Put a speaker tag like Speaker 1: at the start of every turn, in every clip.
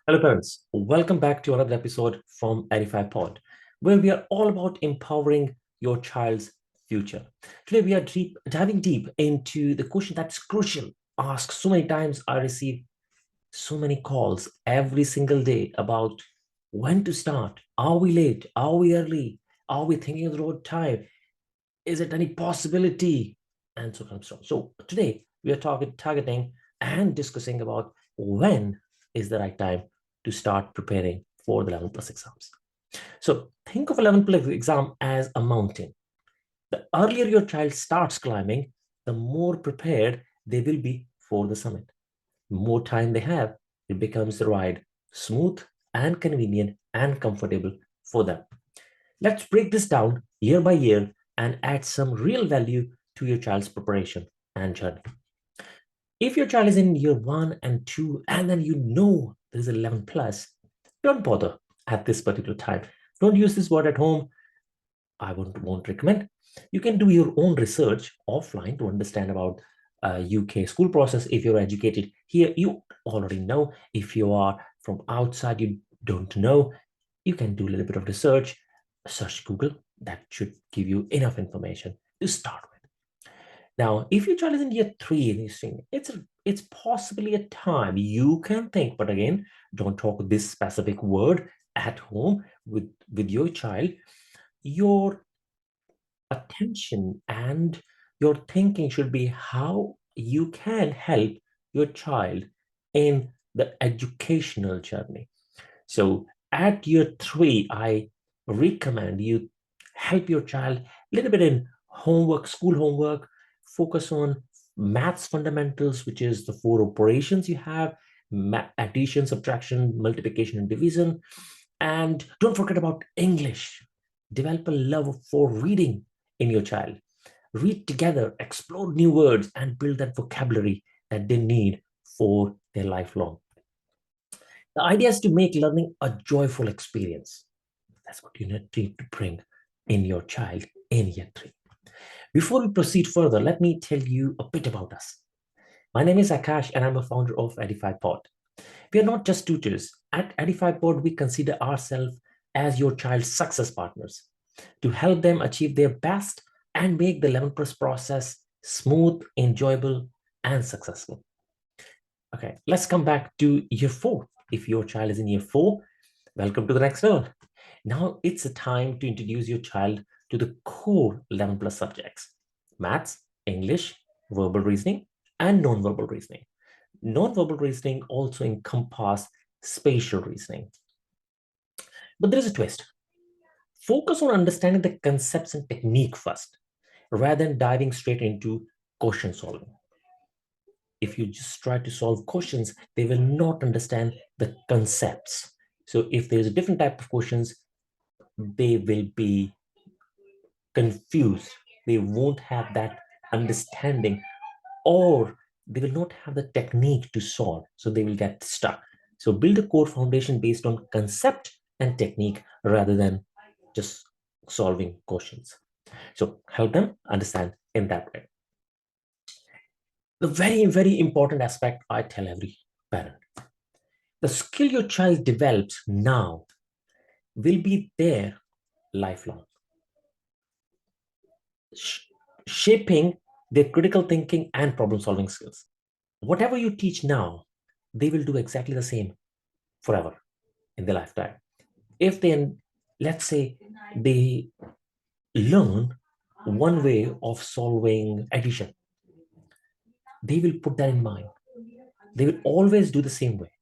Speaker 1: Hello, parents. Welcome back to another episode from EdifyPod, where we are all about empowering your child's future. Today, we are diving deep into the question that's crucial. Asked so many times, I receive so many calls every single day about when to start. Are we late? Are we early? Are we thinking of the road time? Is it any possibility? And so on. So today, we are targeting and discussing about when is the right time to start preparing for the 11 plus exams. So think of 11 plus exam as a mountain. The earlier your child starts climbing, the more prepared they will be for the summit. The more time they have, it becomes the ride smooth and convenient and comfortable for them. Let's break this down year by year and add some real value to your child's preparation and journey. If your child is in year 1 and 2, and then you know there is 11 plus, don't bother at this particular time. Don't use this word at home. I won't recommend. You can do your own research offline to understand about UK school process. If you're educated here, you already know. If you are from outside, you don't know. You can do a little bit of research, search Google. That should give you enough information to start with. Now, if your child is in year 3 and he's saying it's possibly a time you can think, but again, don't talk this specific word at home with your child. Your attention and your thinking should be how you can help your child in the educational journey. So at year 3, I recommend you help your child a little bit in homework, school homework, focus on maths fundamentals, which is the 4 operations you have, addition, subtraction, multiplication, and division. And don't forget about English. Develop a love for reading in your child. Read together, explore new words, and build that vocabulary that they need for their lifelong. The idea is to make learning a joyful experience. That's what you need to bring in your child in year 3. Before we proceed further, let me tell you a bit about us. My name is Akash, and I'm a founder of EdifyPod. We are not just tutors. At EdifyPod, we consider ourselves as your child's success partners to help them achieve their best and make the 11 plus process smooth, enjoyable, and successful. Okay, let's come back to year 4. If your child is in year 4, welcome to the next level. Now it's a time to introduce your child to the core 11 plus subjects: maths, English, verbal reasoning, and non-verbal reasoning. Non-verbal reasoning also encompass spatial reasoning. But there is a twist. Focus on understanding the concepts and technique first, rather than diving straight into question solving. If you just try to solve questions, they will not understand the concepts. So if there's a different type of questions, they will be confused. They won't have that understanding, or they will not have the technique to solve. So they will get stuck. So build a core foundation based on concept and technique rather than just solving questions. So help them understand in that way. The very, very important aspect I tell every parent: the skill your child develops now will be there lifelong, shaping their critical thinking and problem solving skills. Whatever you teach now, they will do exactly the same forever in their lifetime. If they, let's say, they learn one way of solving addition, they will put that in mind. They will always do the same way.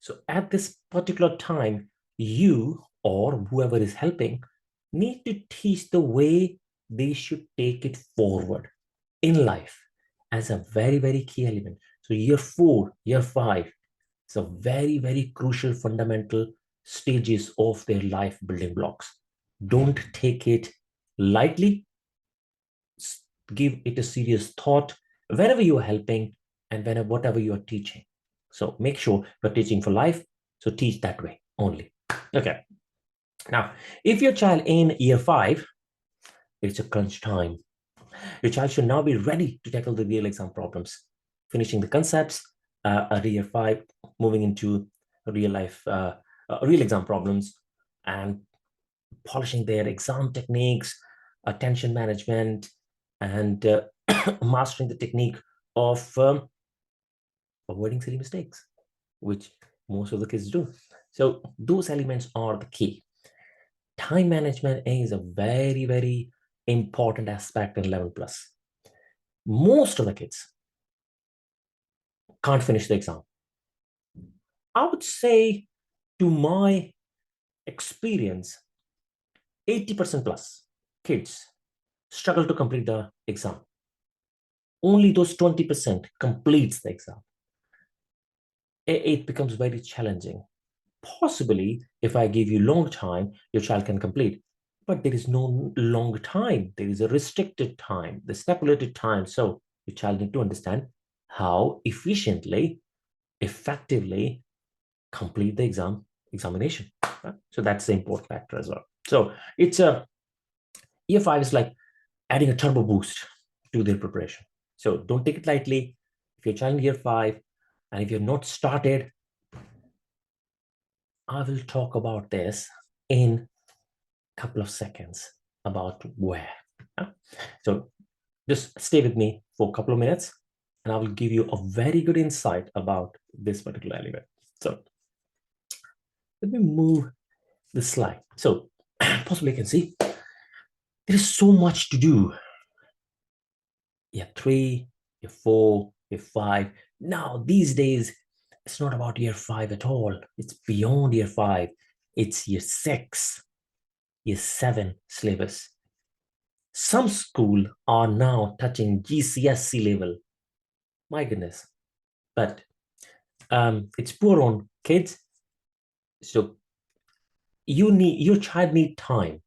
Speaker 1: So at this particular time, you or whoever is helping need to teach the way they should take it forward in life as a very, very key element. So year 4, year 5, it's a very, very crucial fundamental stages of their life building blocks. Don't take it lightly. Give it a serious thought wherever you are helping and whatever you are teaching. So make sure you're teaching for life. So teach that way only. Okay. Now, if your child in year 5, it's a crunch time. Your child should now be ready to tackle the real exam problems, finishing the concepts at year 5, moving into real life, real exam problems, and polishing their exam techniques, attention management, and mastering the technique of avoiding silly mistakes, which most of the kids do. So those elements are the key. Time management is a very, very important aspect in 11 plus. Most of the kids can't finish the exam. I would say, to my experience, 80% plus kids struggle to complete the exam. Only those 20% completes the exam. It becomes very challenging. Possibly, if I give you long time, your child can complete. But there is no long time. There is a restricted time, the stipulated time. So your child need to understand how efficiently, effectively complete the examination. Right? So that's the important factor as well. So it's a year five is like adding a turbo boost to their preparation. So don't take it lightly. If you're child in year five, and if you're not started, I will talk about this in a couple of seconds about where. So just stay with me for a couple of minutes, and I will give you a very good insight about this particular element. So let me move the slide. So possibly you can see there is so much to do. Year three, year four, year five. Now, these days, it's not about year five at all. It's beyond year five. It's year six, year seven syllabus. Some schools are now touching GCSE level. My goodness. But it's poor on kids. So your child need time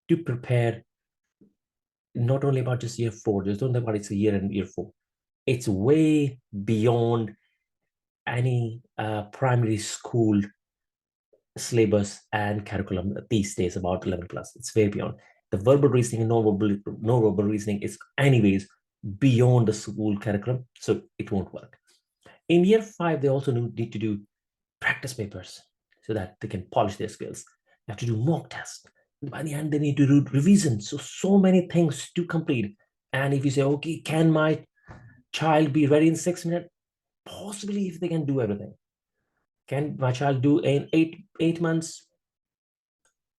Speaker 1: to prepare, not only about just year four, just don't think about it's a year and year four. It's way beyond any primary school syllabus and curriculum these days about 11 plus. It's way beyond. The verbal reasoning and non-verbal reasoning is anyways beyond the school curriculum, so it won't work. In year five, they also need to do practice papers so that they can polish their skills. They have to do mock tests. By the end, they need to do revision. So many things to complete. And if you say, okay, can my child be ready in 6 minutes? Possibly, if they can do everything. Can my child do in eight months?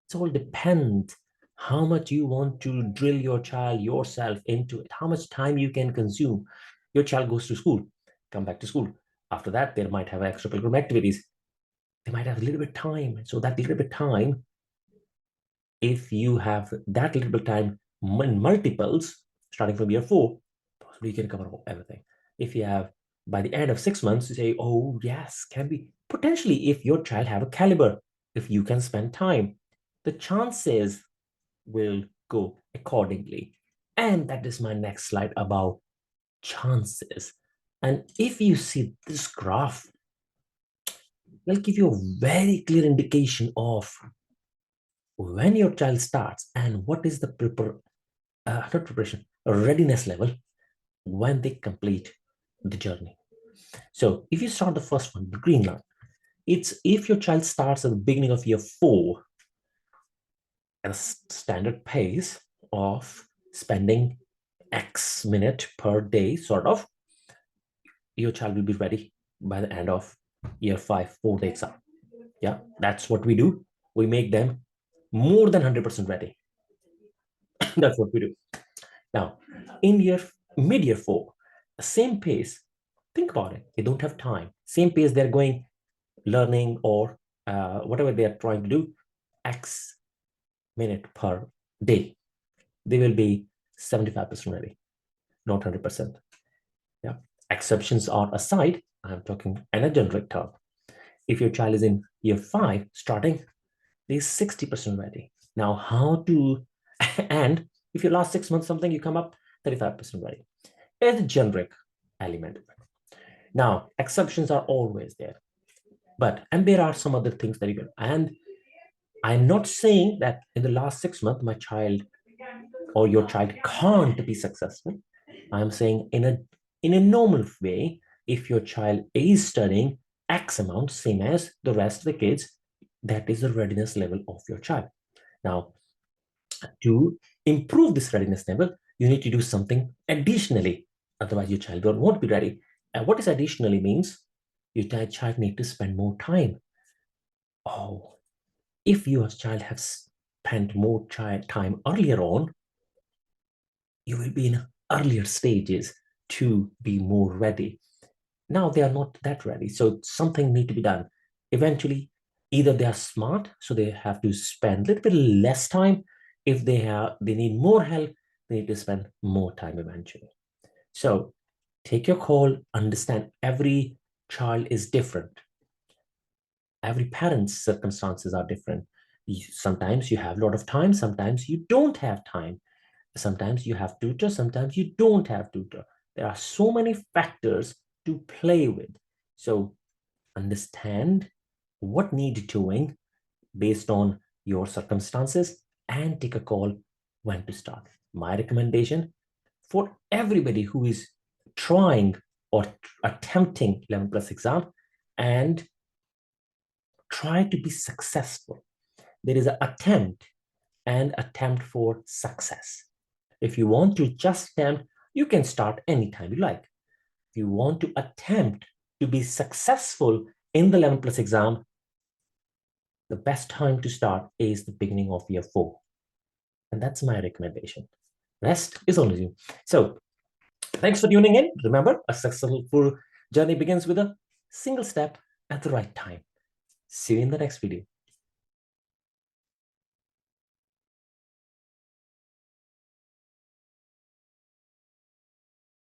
Speaker 1: It all depends how much you want to drill your child yourself into it, how much time you can consume. Your child goes to school, come back to school. After that, they might have extracurricular activities. They might have a little bit of time. So that little bit of time, if you have that little bit of time in multiples, starting from year four, possibly you can cover everything. If you have, by the end of 6 months, you say, oh, yes, can be. Potentially, if your child have a caliber, if you can spend time, the chances will go accordingly. And that is my next slide about chances. And if you see this graph, it'll give you a very clear indication of when your child starts and what is the not preparation, readiness level when they complete the journey. So if you start the first one, the green line, it's if your child starts at the beginning of year four at a standard pace of spending X minute per day, sort of, your child will be ready by the end of year five for the exam. Yeah, that's what we do. We make them more than 100% ready. That's what we do. Now, in mid-year four, same pace, think about it. They don't have time. Same pace they're going, learning or whatever they are trying to do, X minute per day. They will be 75% ready, not 100%. Yeah. Exceptions are aside, I'm talking in a generic term. If your child is in year five, starting, they're 60% ready. Now, how to, and if you last 6 months something, you come up 35% ready. It's a generic element. Now, exceptions are always there. And there are some other things that you can, and I'm not saying that in the last 6 months, my child or your child can't be successful. I'm saying in a normal way, if your child is studying X amount, same as the rest of the kids. That is the readiness level of your child. Now, to improve this readiness level, you need to do something additionally. Otherwise, your child won't be ready. And what is additionally means? Your child need to spend more time. Oh, if your child has spent more time earlier on, you will be in earlier stages to be more ready. Now they are not that ready, so something need to be done. Eventually, either they are smart, so they have to spend a little bit less time. If they need more help, they need to spend more time eventually. So take your call, understand every child is different. Every parent's circumstances are different. Sometimes you have a lot of time, sometimes you don't have time. Sometimes you have tutor, sometimes you don't have tutor. There are so many factors to play with. So understand what need doing based on your circumstances and take a call when to start. My recommendation for everybody who is trying or attempting 11 plus exam and try to be successful. There is an attempt and attempt for success. If you want to just attempt, you can start anytime you like. If you want to attempt to be successful in the 11 plus exam, the best time to start is the beginning of year 4. And that's my recommendation. Rest is on you. So thanks for tuning in. Remember, a successful journey begins with a single step at the right time. See you in the next video.